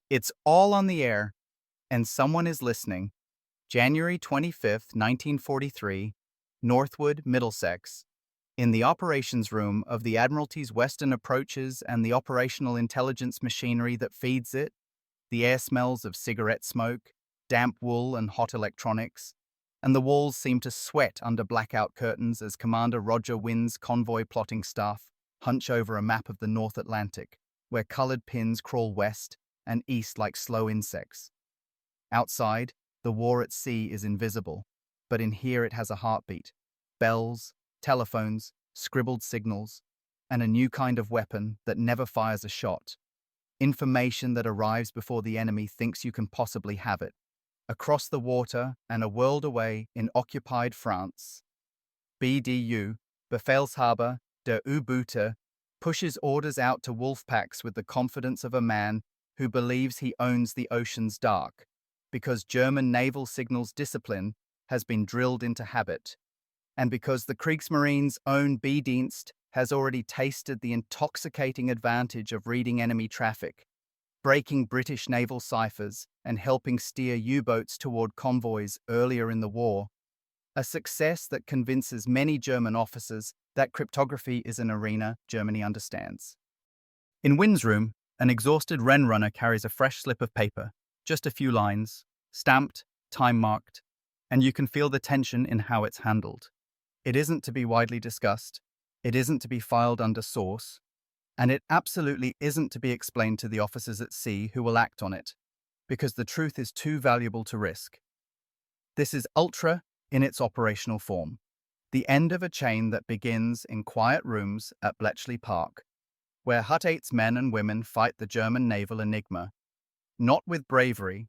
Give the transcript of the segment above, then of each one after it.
It's all on the air, and someone is listening. January 25th, 1943, Northwood, Middlesex. In the operations room of the Admiralty's Western Approaches and the operational intelligence machinery that feeds it, the air smells of cigarette smoke, damp wool, and hot electronics, and the walls seem to sweat under blackout curtains as Commander Roger Wynn's convoy plotting staff hunch over a map of the North Atlantic, where colored pins crawl west and east like slow insects. Outside, the war at sea is invisible, but in here it has a heartbeat. Bells, telephones, scribbled signals, and a new kind of weapon that never fires a shot. Information that arrives before the enemy thinks you can possibly have it. Across the water and a world away in occupied France, BDU, Befehlshaber der U-Boote, pushes orders out to wolf packs with the confidence of a man who believes he owns the ocean's dark, because German naval signals discipline has been drilled into habit, and because the Kriegsmarine's own B-Dienst has already tasted the intoxicating advantage of reading enemy traffic, breaking British naval ciphers and helping steer U-boats toward convoys earlier in the war, a success that convinces many German officers that cryptography is an arena Germany understands. In Wynn's room, an exhausted Wren runner carries a fresh slip of paper, just a few lines, stamped, time-marked, and you can feel the tension in how it's handled. It isn't to be widely discussed, it isn't to be filed under source, and it absolutely isn't to be explained to the officers at sea who will act on it, because the truth is too valuable to risk. This is Ultra in its operational form, the end of a chain that begins in quiet rooms at Bletchley Park, where Hut 8's men and women fight the German naval enigma, not with bravery,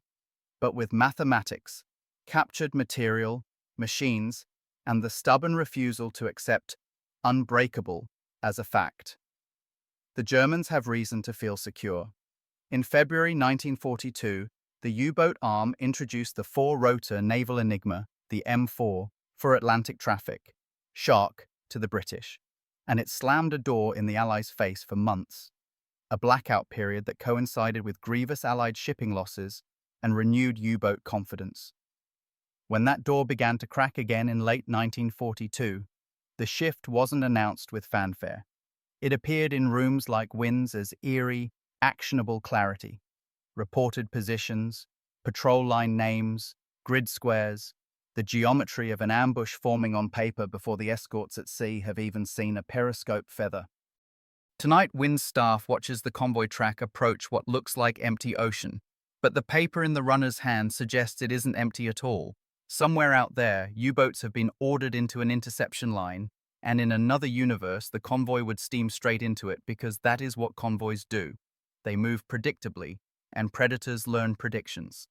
but with mathematics, captured material, machines, and the stubborn refusal to accept unbreakable as a fact. The Germans have reason to feel secure. In February 1942, the U-boat arm introduced the four-rotor naval enigma, the M4, for Atlantic traffic, shock to the British, and it slammed a door in the Allies' face for months, a blackout period that coincided with grievous Allied shipping losses and renewed U-boat confidence. When that door began to crack again in late 1942, the shift wasn't announced with fanfare. It appeared in rooms like Wynn's as eerie, actionable clarity. Reported positions, patrol line names, grid squares, the geometry of an ambush forming on paper before the escorts at sea have even seen a periscope feather. Tonight, Wynn's staff watches the convoy track approach what looks like empty ocean, but the paper in the runner's hand suggests it isn't empty at all. Somewhere out there, U-boats have been ordered into an interception line, and in another universe, the convoy would steam straight into it because that is what convoys do. They move predictably, and predators learn predictions.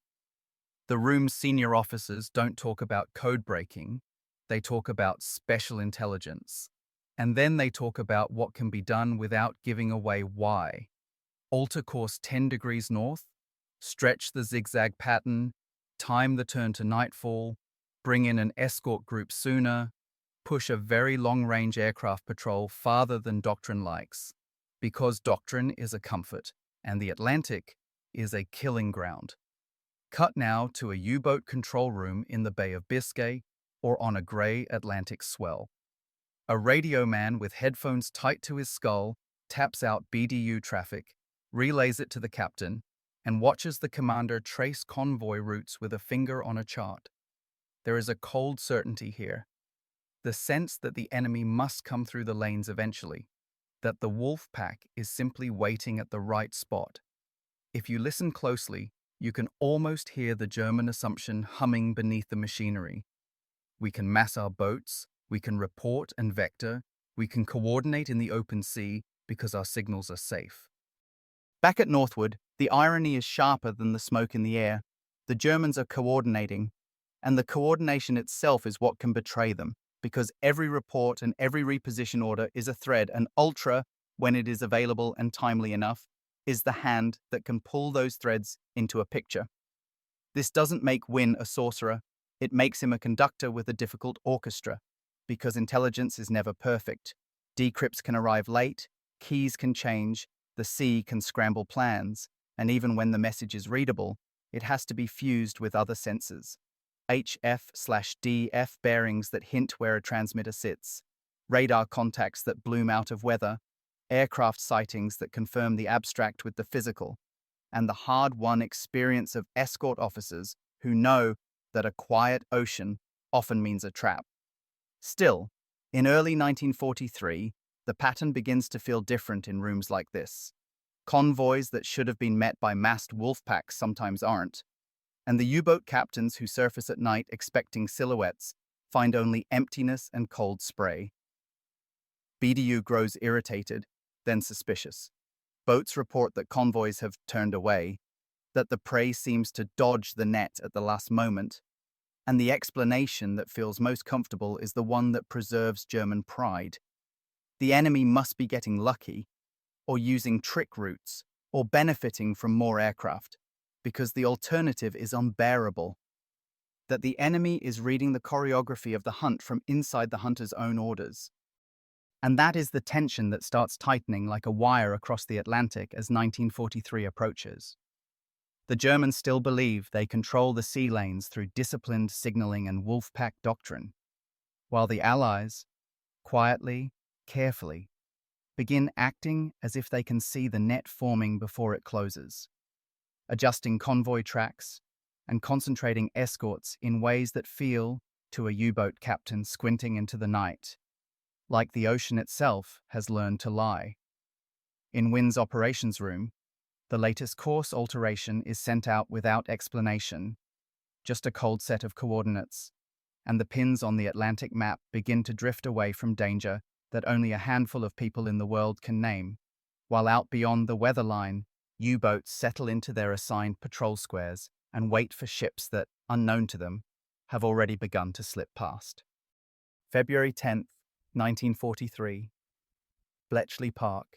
The room's senior officers don't talk about code breaking, they talk about special intelligence. And then they talk about what can be done without giving away why. Alter course 10 degrees north, stretch the zigzag pattern, time the turn to nightfall, bring in an escort group sooner, push a very long-range aircraft patrol farther than doctrine likes, because doctrine is a comfort, and the Atlantic is a killing ground. Cut now to a U-boat control room in the Bay of Biscay or on a grey Atlantic swell. A radio man with headphones tight to his skull taps out BDU traffic, relays it to the captain, and watches the commander trace convoy routes with a finger on a chart. There is a cold certainty here. The sense that the enemy must come through the lanes eventually, that the wolf pack is simply waiting at the right spot. If you listen closely, you can almost hear the German assumption humming beneath the machinery. We can mass our boats, we can report and vector, we can coordinate in the open sea because our signals are safe. Back at Northwood, the irony is sharper than the smoke in the air. The Germans are coordinating, and the coordination itself is what can betray them, because every report and every reposition order is a thread, and Ultra, when it is available and timely enough, is the hand that can pull those threads into a picture. This doesn't make Wynn a sorcerer, it makes him a conductor with a difficult orchestra, because intelligence is never perfect. Decrypts can arrive late, keys can change, the sea can scramble plans, and even when the message is readable, it has to be fused with other sensors. HF/DF bearings that hint where a transmitter sits, radar contacts that bloom out of weather, aircraft sightings that confirm the abstract with the physical, and the hard-won experience of escort officers who know that a quiet ocean often means a trap. Still, in early 1943, the pattern begins to feel different in rooms like this. Convoys that should have been met by massed wolf packs sometimes aren't, and the U-boat captains who surface at night expecting silhouettes find only emptiness and cold spray. BDU grows irritated, then suspicious. Boats report that convoys have turned away, that the prey seems to dodge the net at the last moment, and the explanation that feels most comfortable is the one that preserves German pride. The enemy must be getting lucky, or using trick routes, or benefiting from more aircraft, because the alternative is unbearable. That the enemy is reading the choreography of the hunt from inside the hunter's own orders. And that is the tension that starts tightening like a wire across the Atlantic as 1943 approaches. The Germans still believe they control the sea lanes through disciplined signaling and wolfpack doctrine, while the Allies, quietly, carefully, begin acting as if they can see the net forming before it closes, adjusting convoy tracks and concentrating escorts in ways that feel, to a U-boat captain squinting into the night, like the ocean itself has learned to lie. In Wynn's operations room, the latest course alteration is sent out without explanation, just a cold set of coordinates, and the pins on the Atlantic map begin to drift away from danger that only a handful of people in the world can name, while out beyond the weather line, U-boats settle into their assigned patrol squares and wait for ships that, unknown to them, have already begun to slip past. February 10th, 1943. Bletchley Park.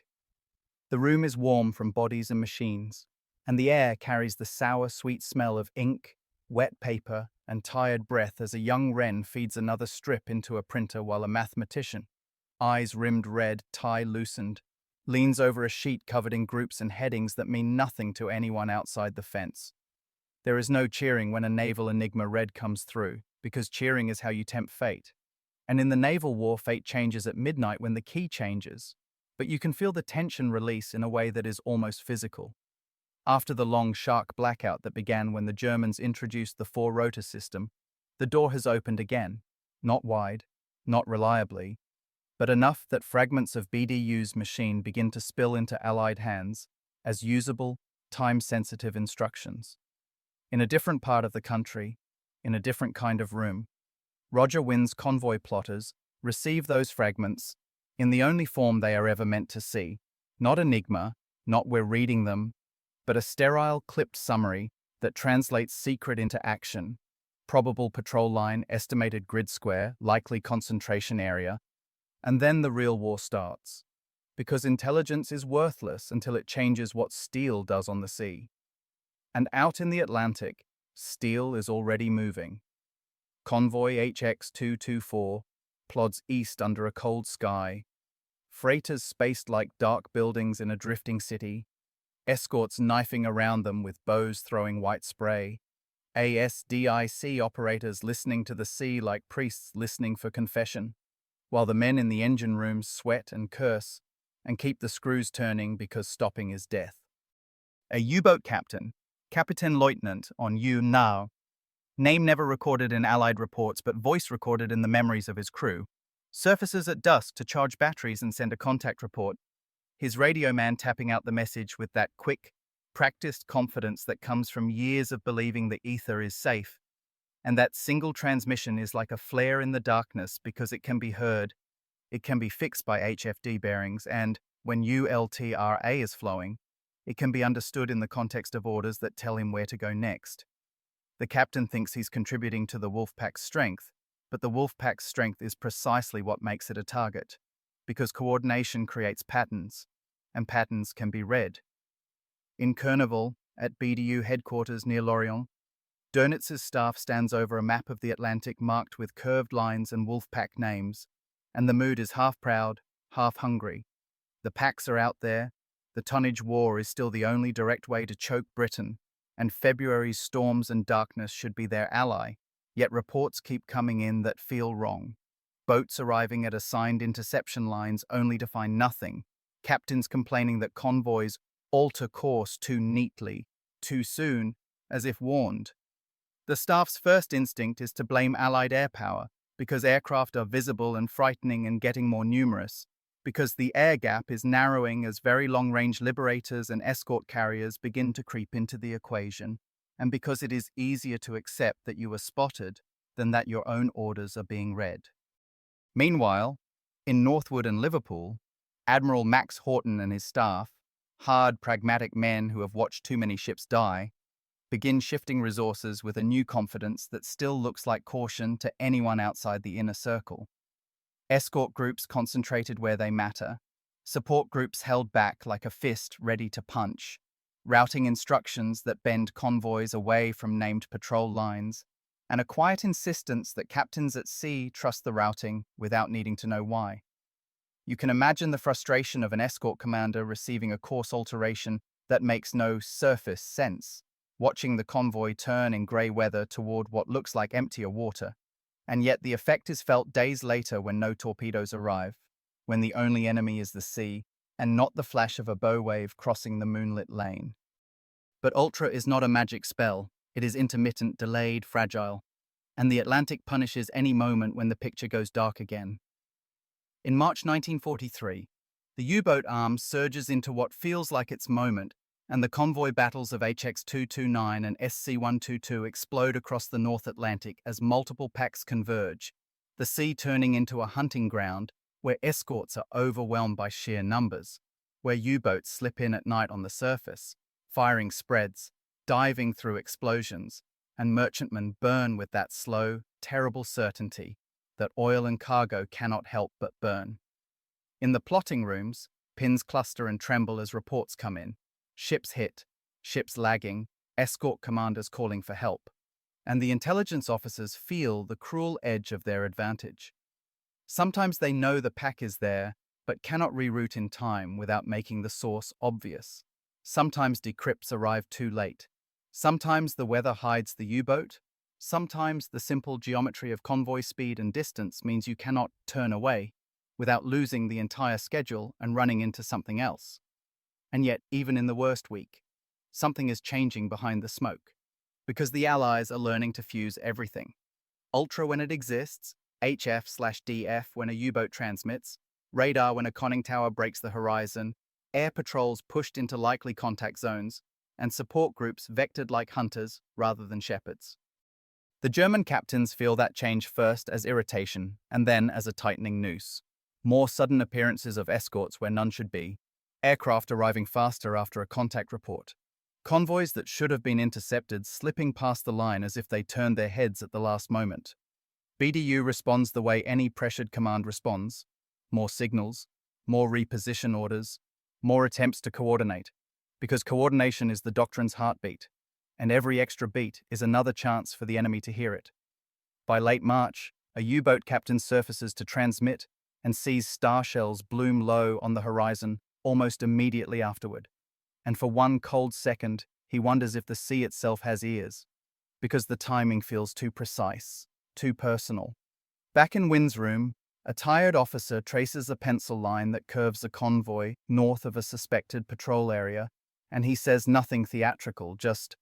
The room is warm from bodies and machines, and the air carries the sour, sweet smell of ink, wet paper, and tired breath as a young wren feeds another strip into a printer while a mathematician, eyes rimmed red, tie loosened, leans over a sheet covered in groups and headings that mean nothing to anyone outside the fence. There is no cheering when a naval enigma red comes through, because cheering is how you tempt fate. And in the naval war, fate changes at midnight when the key changes, but you can feel the tension release in a way that is almost physical. After the long shark blackout that began when the Germans introduced the four-rotor system, the door has opened again, not wide, not reliably, but enough that fragments of BDU's machine begin to spill into Allied hands as usable, time-sensitive instructions. In a different part of the country, in a different kind of room, Roger Wynn's convoy plotters receive those fragments in the only form they are ever meant to see, not enigma, not we're reading them, but a sterile, clipped summary that translates secret into action, probable patrol line, estimated grid square, likely concentration area, and then the real war starts, because intelligence is worthless until it changes what steel does on the sea. And out in the Atlantic, steel is already moving. Convoy HX-224 plods east under a cold sky, freighters spaced like dark buildings in a drifting city, escorts knifing around them with bows throwing white spray, ASDIC operators listening to the sea like priests listening for confession, while the men in the engine rooms sweat and curse and keep the screws turning because stopping is death. A U-boat captain, Kapitänleutnant on U-Now, name never recorded in Allied reports but voice recorded in the memories of his crew, surfaces at dusk to charge batteries and send a contact report, his radio man tapping out the message with that quick, practiced confidence that comes from years of believing the ether is safe, and that single transmission is like a flare in the darkness because it can be heard, it can be fixed by HFD bearings, and, when ULTRA is flowing, it can be understood in the context of orders that tell him where to go next. The captain thinks he's contributing to the Wolfpack's strength, but the Wolfpack's strength is precisely what makes it a target, because coordination creates patterns, and patterns can be read. In Kurneval, at BDU headquarters near Lorient, Dönitz's staff stands over a map of the Atlantic marked with curved lines and Wolfpack names, and the mood is half proud, half hungry. The packs are out there, The tonnage war is still the only direct way to choke Britain, and February's storms and darkness should be their ally, yet reports keep coming in that feel wrong. Boats arriving at assigned interception lines only to find nothing, captains complaining that convoys alter course too neatly, too soon, as if warned. The staff's first instinct is to blame Allied air power, because aircraft are visible and frightening and getting more numerous, because the air gap is narrowing as very long-range liberators and escort carriers begin to creep into the equation, and because it is easier to accept that you were spotted than that your own orders are being read. Meanwhile, in Northwood and Liverpool, Admiral Max Horton and his staff, hard, pragmatic men who have watched too many ships die, begin shifting resources with a new confidence that still looks like caution to anyone outside the inner circle. Escort groups concentrated where they matter, support groups held back like a fist ready to punch, routing instructions that bend convoys away from named patrol lines, and a quiet insistence that captains at sea trust the routing without needing to know why. You can imagine the frustration of an escort commander receiving a course alteration that makes no surface sense, watching the convoy turn in grey weather toward what looks like emptier water, and yet the effect is felt days later when no torpedoes arrive, when the only enemy is the sea, and not the flash of a bow wave crossing the moonlit lane. But Ultra is not a magic spell. It is intermittent, delayed, fragile, and the Atlantic punishes any moment when the picture goes dark again. In March 1943, the U-boat arm surges into what feels like its moment, and the convoy battles of HX-229 and SC-122 explode across the North Atlantic as multiple packs converge, the sea turning into a hunting ground where escorts are overwhelmed by sheer numbers, where U-boats slip in at night on the surface, firing spreads, diving through explosions, and merchantmen burn with that slow, terrible certainty that oil and cargo cannot help but burn. In the plotting rooms, pins cluster and tremble as reports come in. Ships hit, ships lagging, escort commanders calling for help, and the intelligence officers feel the cruel edge of their advantage. Sometimes they know the pack is there, but cannot reroute in time without making the source obvious. Sometimes decrypts arrive too late. Sometimes the weather hides the U-boat. Sometimes the simple geometry of convoy speed and distance means you cannot turn away without losing the entire schedule and running into something else. And yet, even in the worst week, something is changing behind the smoke, because the Allies are learning to fuse everything. Ultra when it exists, HF/DF when a U-boat transmits, radar when a conning tower breaks the horizon, air patrols pushed into likely contact zones, and support groups vectored like hunters rather than shepherds. The German captains feel that change first as irritation and then as a tightening noose. More sudden appearances of escorts where none should be, aircraft arriving faster after a contact report, convoys that should have been intercepted slipping past the line as if they turned their heads at the last moment. BDU responds the way any pressured command responds: more signals, more reposition orders, more attempts to coordinate, because coordination is the doctrine's heartbeat, and every extra beat is another chance for the enemy to hear it. By late March, a U-boat captain surfaces to transmit and sees star shells bloom low on the horizon almost immediately afterward, and for one cold second he wonders if the sea itself has ears, because the timing feels too precise, too personal. Back in Wynn's room, a tired officer traces a pencil line that curves a convoy north of a suspected patrol area, and he says nothing theatrical, just,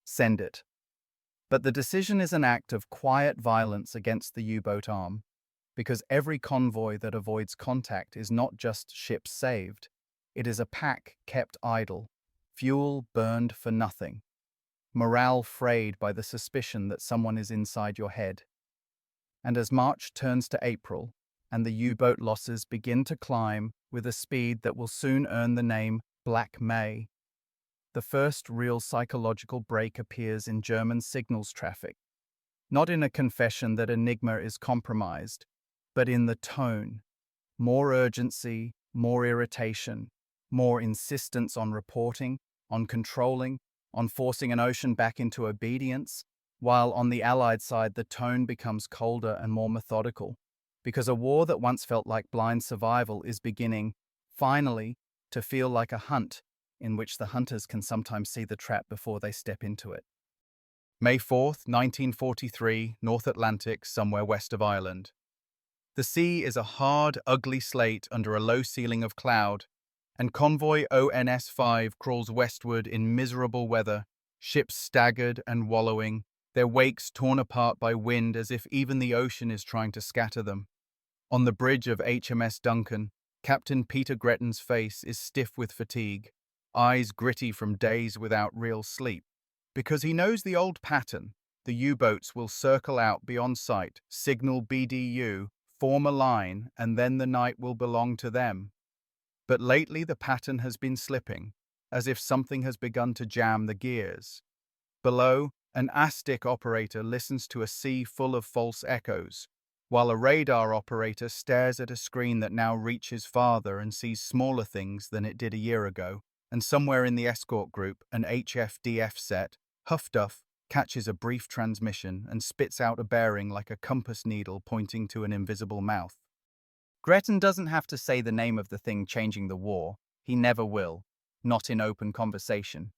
"Send it." But the decision is an act of quiet violence against the U-boat arm, because every convoy that avoids contact is not just ships saved, it is a pack kept idle, fuel burned for nothing, morale frayed by the suspicion that someone is inside your head. And as March turns to April, and the U-boat losses begin to climb with a speed that will soon earn the name Black May, the first real psychological break appears in German signals traffic, not in a confession that Enigma is compromised, but in the tone. More urgency, more irritation, more insistence on reporting, on controlling, on forcing an ocean back into obedience, while on the Allied side the tone becomes colder and more methodical, because a war that once felt like blind survival is beginning, finally, to feel like a hunt in which the hunters can sometimes see the trap before they step into it. May 4th, 1943, North Atlantic, somewhere west of Ireland. The sea is a hard, ugly slate under a low ceiling of cloud, and convoy ONS-5 crawls westward in miserable weather, ships staggered and wallowing, their wakes torn apart by wind as if even the ocean is trying to scatter them. On the bridge of HMS Duncan, Captain Peter Gretton's face is stiff with fatigue, eyes gritty from days without real sleep. Because he knows the old pattern, the U-boats will circle out beyond sight, signal BDU, form a line, and then the night will belong to them. But lately the pattern has been slipping, as if something has begun to jam the gears. Below, an ASTIC operator listens to a sea full of false echoes, while a radar operator stares at a screen that now reaches farther and sees smaller things than it did a year ago, and somewhere in the escort group, an HFDF set, Huff Duff, catches a brief transmission and spits out a bearing like a compass needle pointing to an invisible mouth. Gretton doesn't have to say the name of the thing changing the war. He never will, not in open conversation.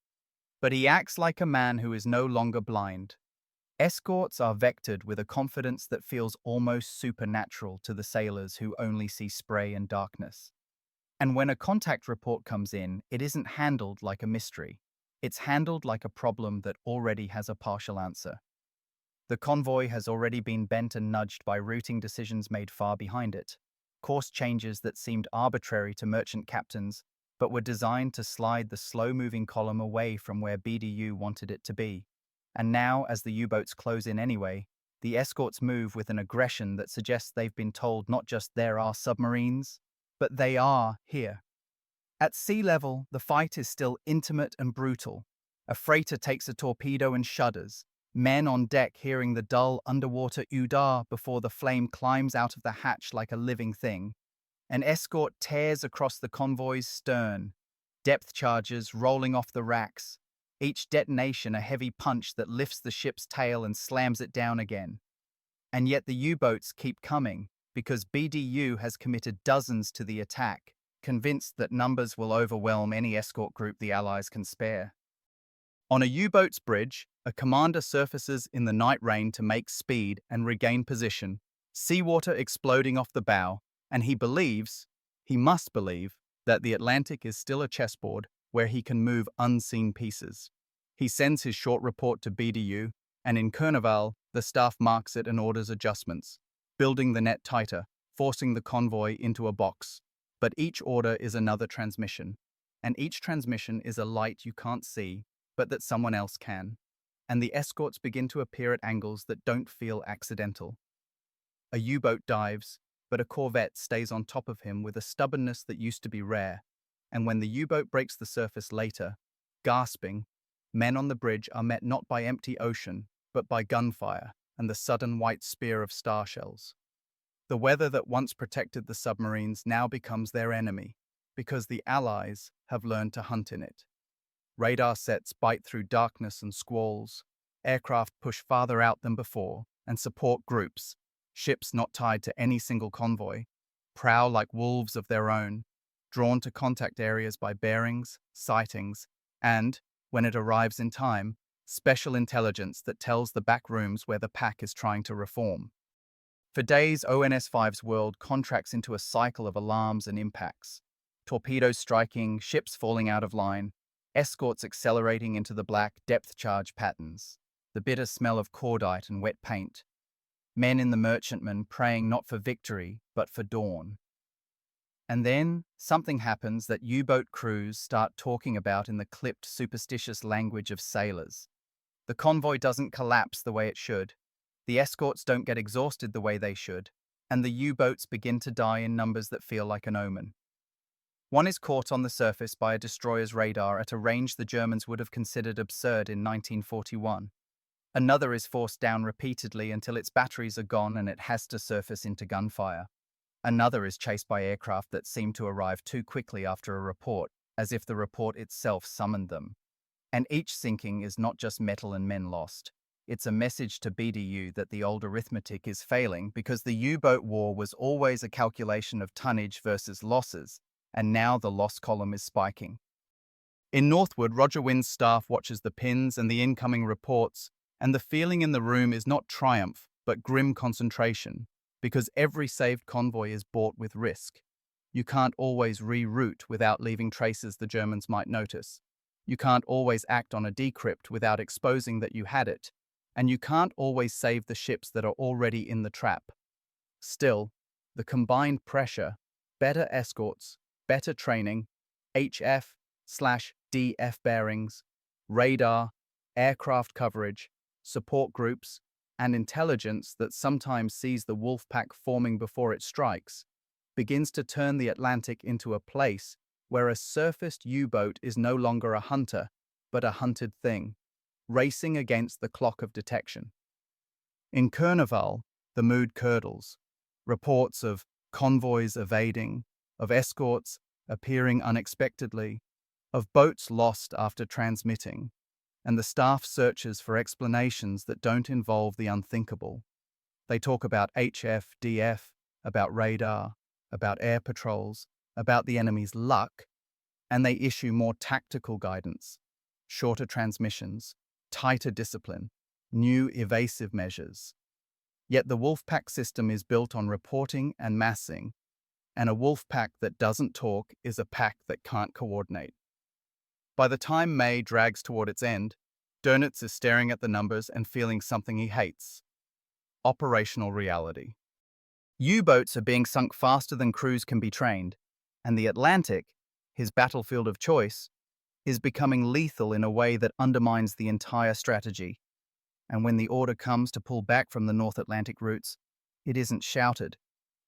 But he acts like a man who is no longer blind. Escorts are vectored with a confidence that feels almost supernatural to the sailors who only see spray and darkness. And when a contact report comes in, it isn't handled like a mystery. It's handled like a problem that already has a partial answer. The convoy has already been bent and nudged by routing decisions made far behind it, course changes that seemed arbitrary to merchant captains, but were designed to slide the slow-moving column away from where BDU wanted it to be. And now, as the U-boats close in anyway, the escorts move with an aggression that suggests they've been told not just there are submarines, but they are here. At sea level, the fight is still intimate and brutal. A freighter takes a torpedo and shudders, men on deck hearing the dull underwater ooh-dah before the flame climbs out of the hatch like a living thing. An escort tears across the convoy's stern, depth charges rolling off the racks, each detonation a heavy punch that lifts the ship's tail and slams it down again. And yet the U-boats keep coming, because BDU has committed dozens to the attack, convinced that numbers will overwhelm any escort group the Allies can spare. On a U-boat's bridge, a commander surfaces in the night rain to make speed and regain position, seawater exploding off the bow, and he must believe, that the Atlantic is still a chessboard where he can move unseen pieces. He sends his short report to BDU, and in Carnival, the staff marks it and orders adjustments, building the net tighter, forcing the convoy into a box. But each order is another transmission, and each transmission is a light you can't see, but that someone else can. And the escorts begin to appear at angles that don't feel accidental. A U-boat dives, but a corvette stays on top of him with a stubbornness that used to be rare, and when the U-boat breaks the surface later, gasping, men on the bridge are met not by empty ocean, but by gunfire and the sudden white spear of star shells. The weather that once protected the submarines now becomes their enemy, because the Allies have learned to hunt in it. Radar sets bite through darkness and squalls, aircraft push farther out than before, and support groups, ships not tied to any single convoy, prowl like wolves of their own, drawn to contact areas by bearings, sightings, and, when it arrives in time, special intelligence that tells the back rooms where the pack is trying to reform. For days, ONS-5's world contracts into a cycle of alarms and impacts. Torpedoes striking, ships falling out of line, escorts accelerating into the black depth charge patterns, the bitter smell of cordite and wet paint, men in the merchantman praying not for victory, but for dawn. And then, something happens that U-boat crews start talking about in the clipped, superstitious language of sailors. The convoy doesn't collapse the way it should, the escorts don't get exhausted the way they should, and the U-boats begin to die in numbers that feel like an omen. One is caught on the surface by a destroyer's radar at a range the Germans would have considered absurd in 1941. Another is forced down repeatedly until its batteries are gone and it has to surface into gunfire. Another is chased by aircraft that seem to arrive too quickly after a report, as if the report itself summoned them. And each sinking is not just metal and men lost. It's a message to BDU that the old arithmetic is failing because the U-boat war was always a calculation of tonnage versus losses, and now the loss column is spiking. In Northwood, Roger Wynn's staff watches the pins and the incoming reports, and the feeling in the room is not triumph, but grim concentration, because every saved convoy is bought with risk. You can't always reroute without leaving traces the Germans might notice. You can't always act on a decrypt without exposing that you had it, and you can't always save the ships that are already in the trap. Still, the combined pressure, better escorts, better training, HF/DF bearings, radar, aircraft coverage, support groups, and intelligence that sometimes sees the wolf pack forming before it strikes, begins to turn the Atlantic into a place where a surfaced U-boat is no longer a hunter, but a hunted thing, racing against the clock of detection. In Kurneval, the mood curdles. Reports of convoys evading, of escorts appearing unexpectedly, of boats lost after transmitting, and the staff searches for explanations that don't involve the unthinkable. They talk about HF/DF, about radar, about air patrols, about the enemy's luck, and they issue more tactical guidance, shorter transmissions, tighter discipline, new evasive measures. Yet the Wolfpack system is built on reporting and massing, and a Wolfpack that doesn't talk is a pack that can't coordinate. By the time May drags toward its end, Dönitz is staring at the numbers and feeling something he hates: operational reality. U-boats are being sunk faster than crews can be trained, and the Atlantic, his battlefield of choice, is becoming lethal in a way that undermines the entire strategy. And when the order comes to pull back from the North Atlantic routes, it isn't shouted.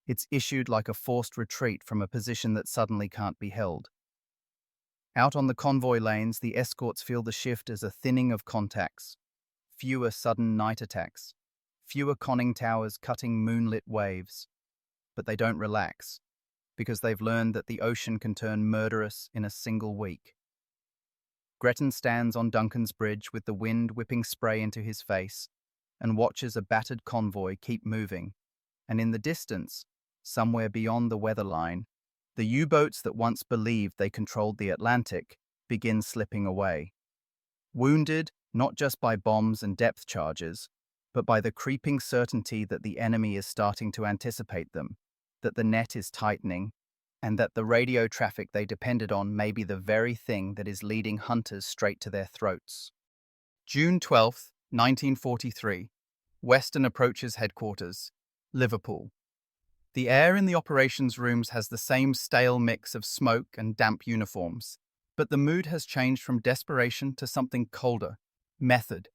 It's issued like a forced retreat from a position that suddenly can't be held. Out on the convoy lanes, the escorts feel the shift as a thinning of contacts, fewer sudden night attacks, fewer conning towers cutting moonlit waves. But they don't relax, because they've learned that the ocean can turn murderous in a single week. Gretton stands on Duncan's bridge with the wind whipping spray into his face and watches a battered convoy keep moving, and in the distance, somewhere beyond the weather line, the U-boats that once believed they controlled the Atlantic begin slipping away. Wounded not just by bombs and depth charges, but by the creeping certainty that the enemy is starting to anticipate them, that the net is tightening, and that the radio traffic they depended on may be the very thing that is leading hunters straight to their throats. June 12, 1943. Western approaches headquarters, Liverpool. The air in the operations rooms has the same stale mix of smoke and damp uniforms, but the mood has changed from desperation to something colder, method,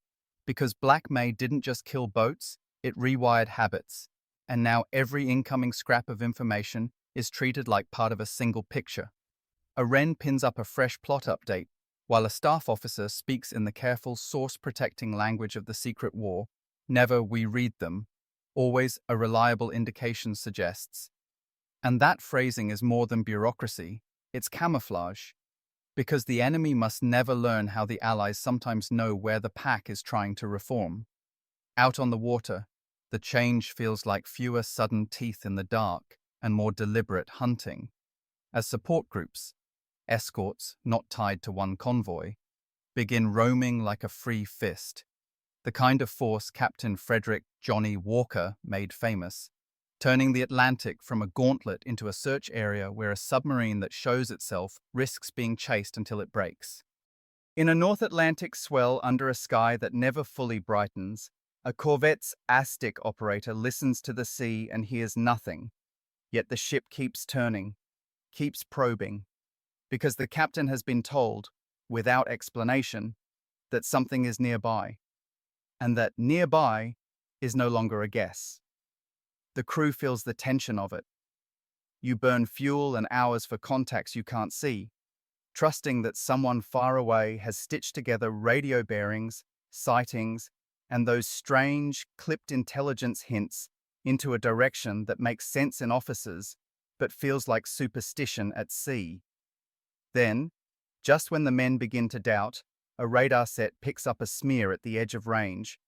because Black May didn't just kill boats, it rewired habits, and now every incoming scrap of information is treated like part of a single picture. A Wren pins up a fresh plot update, while a staff officer speaks in the careful source-protecting language of the secret war. Never "we read them," always a reliable indication suggests. And that phrasing is more than bureaucracy, it's camouflage, because the enemy must never learn how the Allies sometimes know where the pack is trying to reform. Out on the water, the change feels like fewer sudden teeth in the dark and more deliberate hunting, as support groups, escorts not tied to one convoy, begin roaming like a free fist, the kind of force Captain Frederick "Johnny" Walker made famous, turning the Atlantic from a gauntlet into a search area where a submarine that shows itself risks being chased until it breaks. In a North Atlantic swell under a sky that never fully brightens, a corvette's ASTIC operator listens to the sea and hears nothing, yet the ship keeps turning, keeps probing, because the captain has been told, without explanation, that something is nearby, and that nearby is no longer a guess. The crew feels the tension of it. You burn fuel and hours for contacts you can't see, trusting that someone far away has stitched together radio bearings, sightings, and those strange, clipped intelligence hints into a direction that makes sense in officers but feels like superstition at sea. Then, just when the men begin to doubt, a radar set picks up a smear at the edge of range,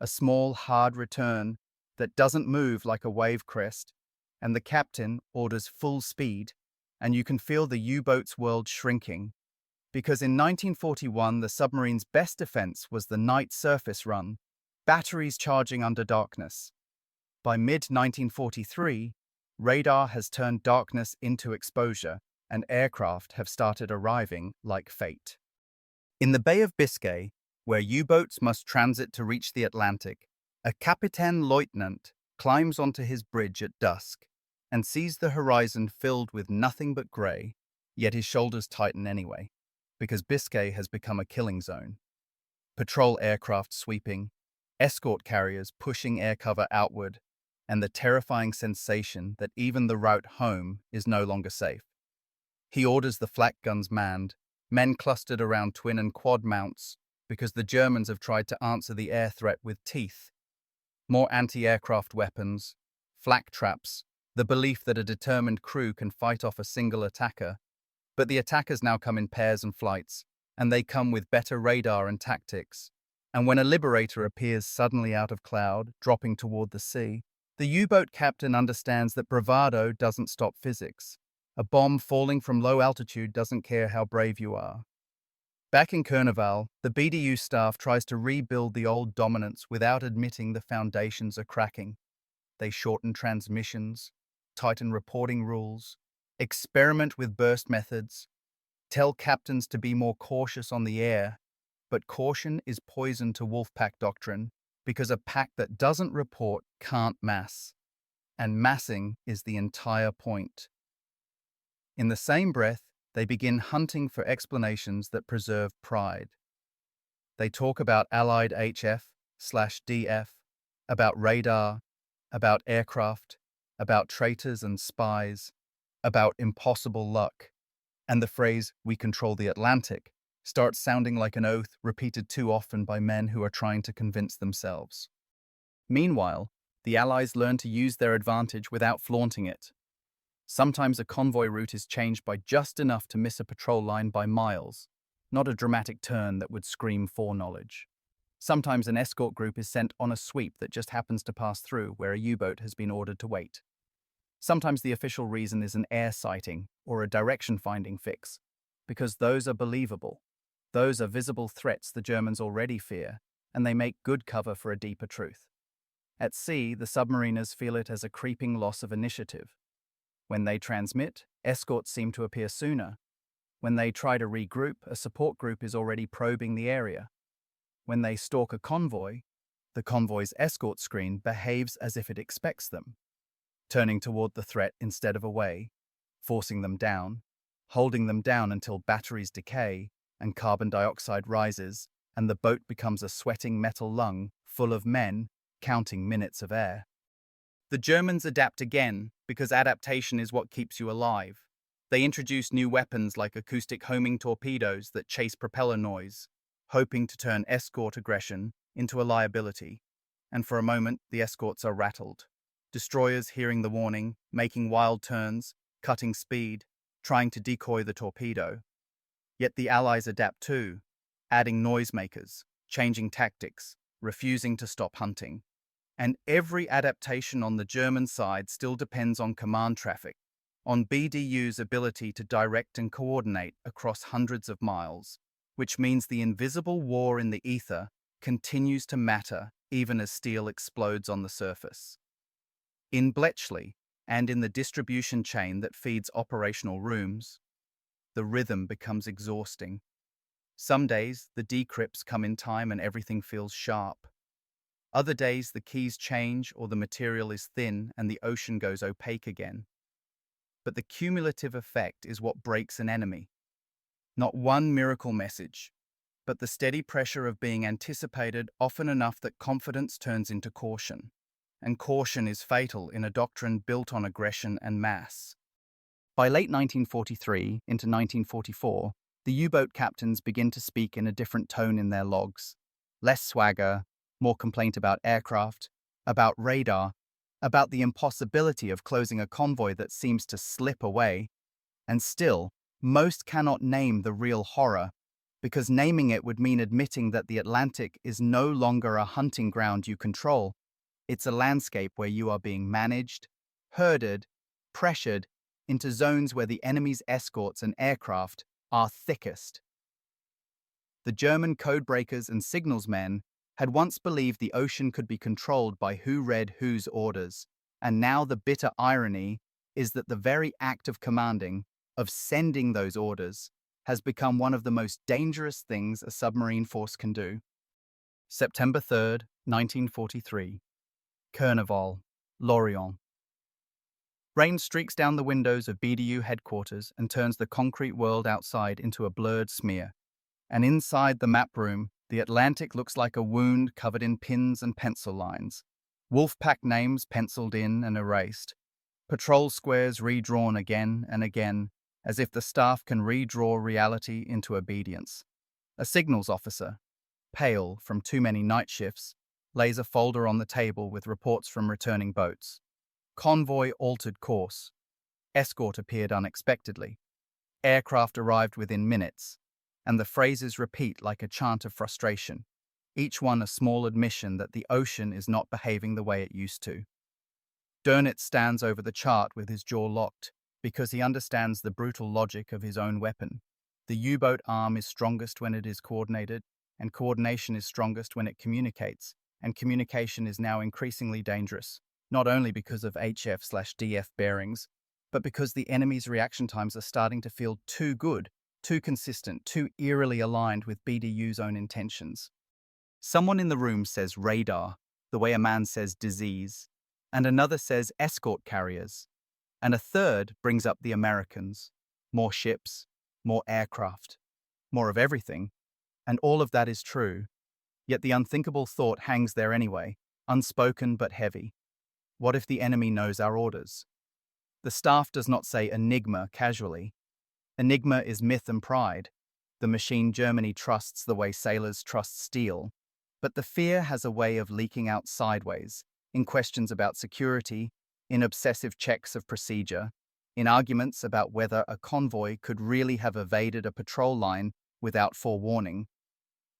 a small, hard return that doesn't move like a wave crest, and the captain orders full speed, and you can feel the U-boat's world shrinking. Because in 1941, the submarine's best defense was the night surface run, batteries charging under darkness. By mid-1943, radar has turned darkness into exposure, and aircraft have started arriving like fate. In the Bay of Biscay, where U-boats must transit to reach the Atlantic, a Kapitän Leutnant climbs onto his bridge at dusk and sees the horizon filled with nothing but grey, yet his shoulders tighten anyway, because Biscay has become a killing zone. Patrol aircraft sweeping, escort carriers pushing air cover outward, and the terrifying sensation that even the route home is no longer safe. He orders the flak guns manned, men clustered around twin and quad mounts, because the Germans have tried to answer the air threat with teeth. More anti-aircraft weapons, flak traps, the belief that a determined crew can fight off a single attacker. But the attackers now come in pairs and flights, and they come with better radar and tactics. And when a liberator appears suddenly out of cloud, dropping toward the sea, the U-boat captain understands that bravado doesn't stop physics. A bomb falling from low altitude doesn't care how brave you are. Back in Cuernavac, the BDU staff tries to rebuild the old dominance without admitting the foundations are cracking. They shorten transmissions, tighten reporting rules, experiment with burst methods, tell captains to be more cautious on the air, but caution is poison to Wolfpack doctrine because a pack that doesn't report can't mass, and massing is the entire point. In the same breath, they begin hunting for explanations that preserve pride. They talk about Allied HF/DF, about radar, about aircraft, about traitors and spies, about impossible luck, and the phrase, "we control the Atlantic," starts sounding like an oath repeated too often by men who are trying to convince themselves. Meanwhile, the Allies learn to use their advantage without flaunting it. Sometimes a convoy route is changed by just enough to miss a patrol line by miles, not a dramatic turn that would scream foreknowledge. Sometimes an escort group is sent on a sweep that just happens to pass through where a U-boat has been ordered to wait. Sometimes the official reason is an air sighting or a direction-finding fix, because those are believable. Those are visible threats the Germans already fear, and they make good cover for a deeper truth. At sea, the submariners feel it as a creeping loss of initiative. When they transmit, escorts seem to appear sooner. When they try to regroup, a support group is already probing the area. When they stalk a convoy, the convoy's escort screen behaves as if it expects them, turning toward the threat instead of away, forcing them down, holding them down until batteries decay and carbon dioxide rises and the boat becomes a sweating metal lung full of men counting minutes of air. The Germans adapt again because adaptation is what keeps you alive. They introduce new weapons like acoustic homing torpedoes that chase propeller noise, hoping to turn escort aggression into a liability. And for a moment, the escorts are rattled. Destroyers hearing the warning, making wild turns, cutting speed, trying to decoy the torpedo. Yet the Allies adapt too, adding noisemakers, changing tactics, refusing to stop hunting. And every adaptation on the German side still depends on command traffic, on BDU's ability to direct and coordinate across hundreds of miles, which means the invisible war in the ether continues to matter even as steel explodes on the surface. In Bletchley, and in the distribution chain that feeds operational rooms, the rhythm becomes exhausting. Some days, the decrypts come in time and everything feels sharp. Other days, the keys change or the material is thin and the ocean goes opaque again. But the cumulative effect is what breaks an enemy. Not one miracle message, but the steady pressure of being anticipated often enough that confidence turns into caution. And caution is fatal in a doctrine built on aggression and mass. By late 1943 into 1944, the U-boat captains begin to speak in a different tone in their logs. Less swagger, more complaint about aircraft, about radar, about the impossibility of closing a convoy that seems to slip away. And still, most cannot name the real horror, because naming it would mean admitting that the Atlantic is no longer a hunting ground you control. It's a landscape where you are being managed, herded, pressured, into zones where the enemy's escorts and aircraft are thickest. The German codebreakers and signalsmen had once believed the ocean could be controlled by who read whose orders, and now the bitter irony is that the very act of commanding, of sending those orders, has become one of the most dangerous things a submarine force can do. September 3rd, 1943. Carnival, Lorient. Rain streaks down the windows of BDU headquarters and turns the concrete world outside into a blurred smear. And inside the map room, the Atlantic looks like a wound covered in pins and pencil lines. Wolfpack names penciled in and erased. Patrol squares redrawn again and again, as if the staff can redraw reality into obedience. A signals officer, pale from too many night shifts, lays a folder on the table with reports from returning boats. Convoy altered course. Escort appeared unexpectedly. Aircraft arrived within minutes. And the phrases repeat like a chant of frustration, each one a small admission that the ocean is not behaving the way it used to. Dönitz stands over the chart with his jaw locked, because he understands the brutal logic of his own weapon. The U-boat arm is strongest when it is coordinated, and coordination is strongest when it communicates, and communication is now increasingly dangerous, not only because of HF/DF bearings, but because the enemy's reaction times are starting to feel too good, too consistent, too eerily aligned with BDU's own intentions. Someone in the room says radar, the way a man says disease, and another says escort carriers, and a third brings up the Americans. More ships, more aircraft, more of everything, and all of that is true, yet the unthinkable thought hangs there anyway, unspoken but heavy. What if the enemy knows our orders? The staff does not say enigma casually. Enigma is myth and pride. The machine Germany trusts the way sailors trust steel. But the fear has a way of leaking out sideways, in questions about security, in obsessive checks of procedure, in arguments about whether a convoy could really have evaded a patrol line without forewarning.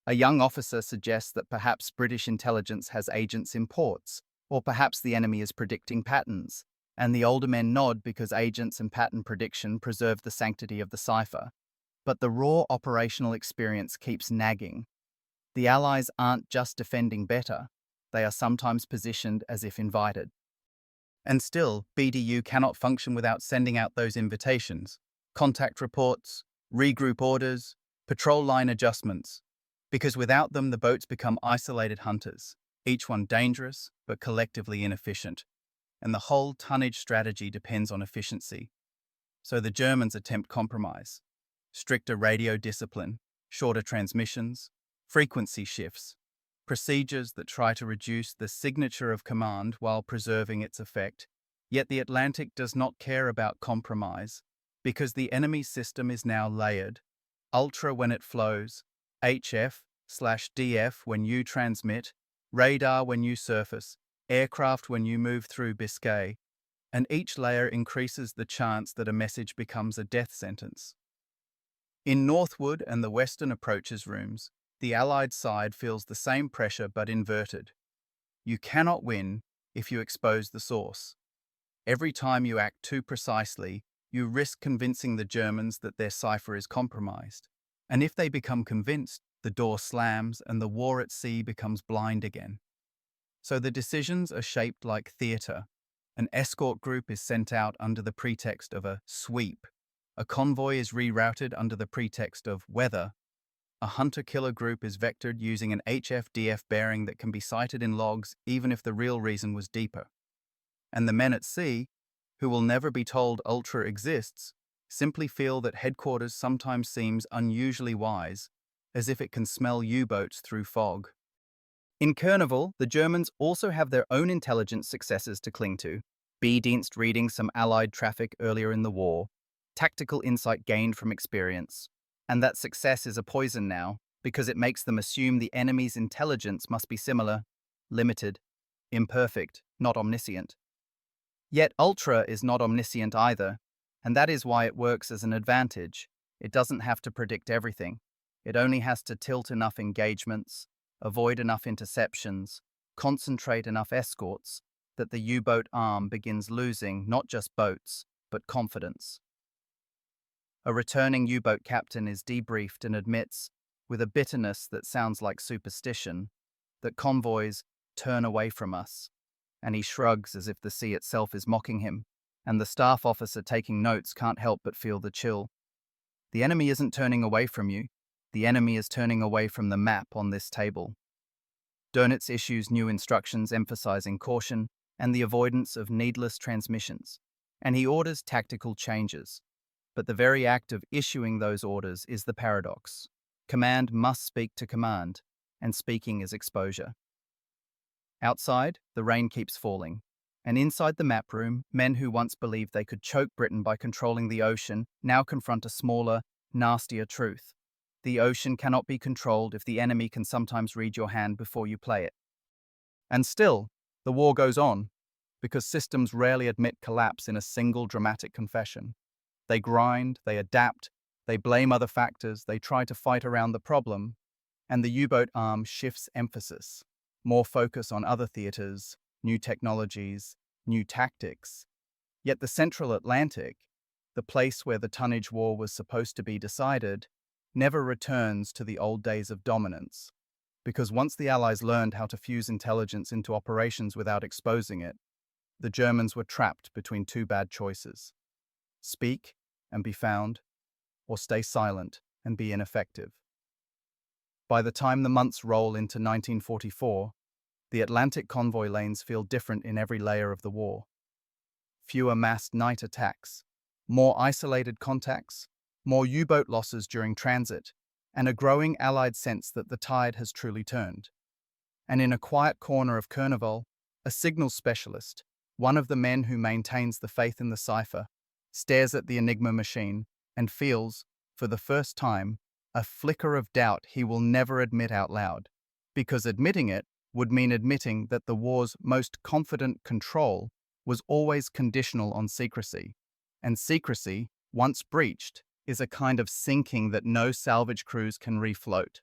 A young officer suggests that perhaps British intelligence has agents in ports, or perhaps the enemy is predicting patterns. And the older men nod because agents and pattern prediction preserve the sanctity of the cipher. But the raw operational experience keeps nagging. The Allies aren't just defending better, they are sometimes positioned as if invited. And still, BDU cannot function without sending out those invitations, contact reports, regroup orders, patrol line adjustments, because without them the boats become isolated hunters, each one dangerous but collectively inefficient. And the whole tonnage strategy depends on efficiency. So the Germans attempt compromise. Stricter radio discipline, shorter transmissions, frequency shifts, procedures that try to reduce the signature of command while preserving its effect. Yet the Atlantic does not care about compromise, because the enemy system is now layered. Ultra when it flows, HF/DF when you transmit, radar when you surface, aircraft when you move through Biscay, and each layer increases the chance that a message becomes a death sentence. In Northwood and the Western approaches rooms, the Allied side feels the same pressure but inverted. You cannot win if you expose the source. Every time you act too precisely, you risk convincing the Germans that their cipher is compromised. And if they become convinced, the door slams and the war at sea becomes blind again. So the decisions are shaped like theatre. An escort group is sent out under the pretext of a sweep. A convoy is rerouted under the pretext of weather. A hunter-killer group is vectored using an HF/DF bearing that can be cited in logs even if the real reason was deeper. And the men at sea, who will never be told Ultra exists, simply feel that headquarters sometimes seems unusually wise, as if it can smell U-boats through fog. In Carnival, the Germans also have their own intelligence successes to cling to. B-Dienst reading some Allied traffic earlier in the war, tactical insight gained from experience. And that success is a poison now, because it makes them assume the enemy's intelligence must be similar, limited, imperfect, not omniscient. Yet Ultra is not omniscient either, and that is why it works as an advantage. It doesn't have to predict everything. It only has to tilt enough engagements, avoid enough interceptions, concentrate enough escorts, that the U-boat arm begins losing not just boats, but confidence. A returning U-boat captain is debriefed and admits, with a bitterness that sounds like superstition, that convoys turn away from us, and he shrugs as if the sea itself is mocking him, and the staff officer taking notes can't help but feel the chill. The enemy isn't turning away from you, the enemy is turning away from the map on this table. Dönitz issues new instructions emphasizing caution and the avoidance of needless transmissions, and he orders tactical changes. But the very act of issuing those orders is the paradox. Command must speak to command, and speaking is exposure. Outside, the rain keeps falling, and inside the map room, men who once believed they could choke Britain by controlling the ocean now confront a smaller, nastier truth. The ocean cannot be controlled if the enemy can sometimes read your hand before you play it. And still, the war goes on, because systems rarely admit collapse in a single dramatic confession. They grind, they adapt, they blame other factors, they try to fight around the problem, and the U-boat arm shifts emphasis. More focus on other theaters, new technologies, new tactics. Yet the Central Atlantic, the place where the tonnage war was supposed to be decided, never returns to the old days of dominance. Because once the Allies learned how to fuse intelligence into operations without exposing it, the Germans were trapped between two bad choices: speak and be found, or stay silent and be ineffective. By the time the months roll into 1944, the Atlantic convoy lanes feel different in every layer of the war. Fewer massed night attacks, more isolated contacts, more U-boat losses during transit, and a growing Allied sense that the tide has truly turned. And in a quiet corner of Kurneval, a signals specialist, one of the men who maintains the faith in the cipher, stares at the Enigma machine and feels, for the first time, a flicker of doubt he will never admit out loud, because admitting it would mean admitting that the war's most confident control was always conditional on secrecy, and secrecy, once breached, is a kind of sinking that no salvage crews can refloat.